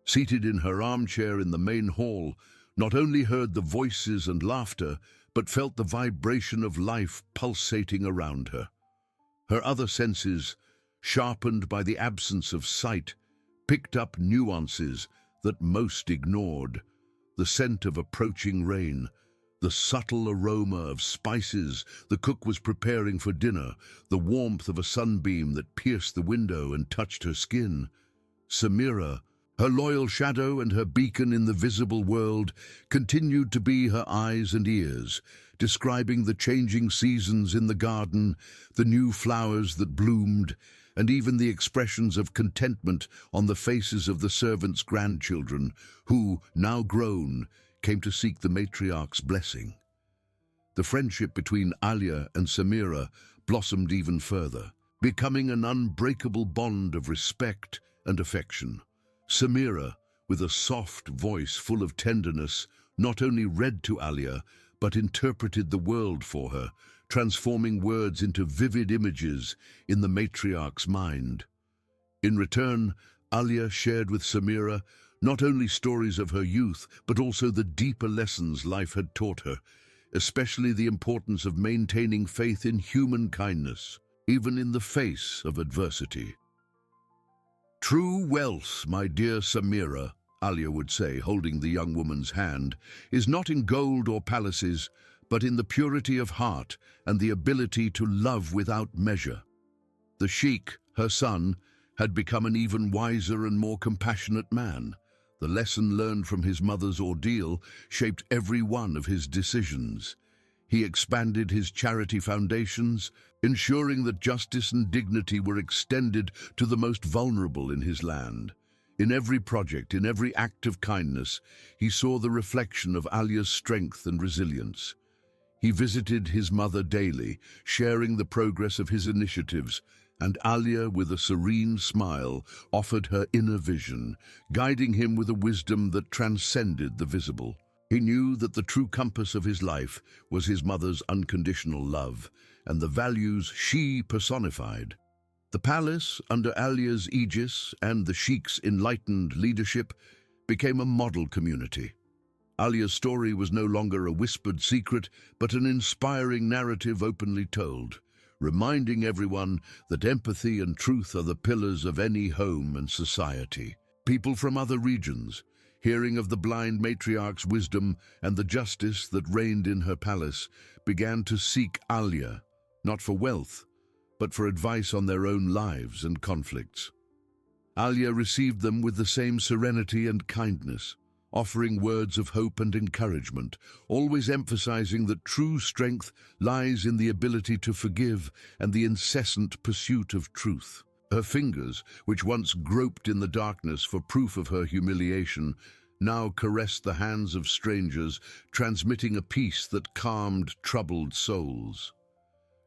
seated in her armchair in the main hall, not only heard the voices and laughter, but felt the vibration of life pulsating around her. Her other senses, sharpened by the absence of sight, picked up nuances that most ignored: the scent of approaching rain, the subtle aroma of spices the cook was preparing for dinner, the warmth of a sunbeam that pierced the window and touched her skin. Samira, her loyal shadow and her beacon in the visible world, continued to be her eyes and ears, describing the changing seasons in the garden, the new flowers that bloomed, and even the expressions of contentment on the faces of the servants' grandchildren, who, now grown, came to seek the matriarch's blessing. The friendship between Alia and Samira blossomed even further, becoming an unbreakable bond of respect and affection. Samira, with a soft voice full of tenderness, not only read to Alia, but interpreted the world for her, transforming words into vivid images in the matriarch's mind. In return, Alia shared with Samira not only stories of her youth, but also the deeper lessons life had taught her, especially the importance of maintaining faith in human kindness, even in the face of adversity. "True wealth, my dear Samira," Alia would say, holding the young woman's hand, "is not in gold or palaces, but in the purity of heart and the ability to love without measure." The sheikh, her son, had become an even wiser and more compassionate man. The lesson learned from his mother's ordeal shaped every one of his decisions. He expanded his charity foundations, ensuring that justice and dignity were extended to the most vulnerable in his land. In every project, in every act of kindness, he saw the reflection of Alia's strength and resilience. He visited his mother daily, sharing the progress of his initiatives, and Alia, with a serene smile, offered her inner vision, guiding him with a wisdom that transcended the visible. He knew that the true compass of his life was his mother's unconditional love and the values she personified. The palace, under Alia's aegis and the sheikh's enlightened leadership, became a model community. Alia's story was no longer a whispered secret, but an inspiring narrative openly told, reminding everyone that empathy and truth are the pillars of any home and society. People from other regions, hearing of the blind matriarch's wisdom and the justice that reigned in her palace, began to seek Alia, not for wealth, but for advice on their own lives and conflicts. Alia received them with the same serenity and kindness, offering words of hope and encouragement, always emphasizing that true strength lies in the ability to forgive and the incessant pursuit of truth. Her fingers, which once groped in the darkness for proof of her humiliation, now caressed the hands of strangers, transmitting a peace that calmed troubled souls.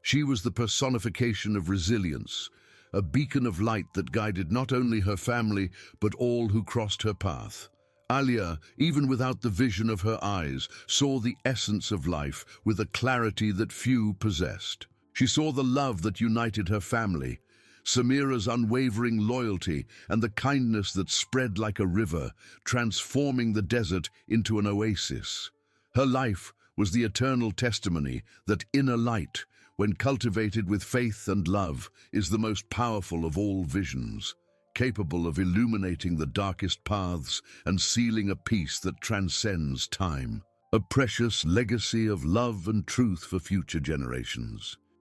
She was the personification of resilience, a beacon of light that guided not only her family, but all who crossed her path. Alia, even without the vision of her eyes, saw the essence of life with a clarity that few possessed. She saw the love that united her family, Samira's unwavering loyalty, and the kindness that spread like a river, transforming the desert into an oasis. Her life was the eternal testimony that inner light, when cultivated with faith and love, is the most powerful of all visions, capable of illuminating the darkest paths and sealing a peace that transcends time, a precious legacy of love and truth for future generations.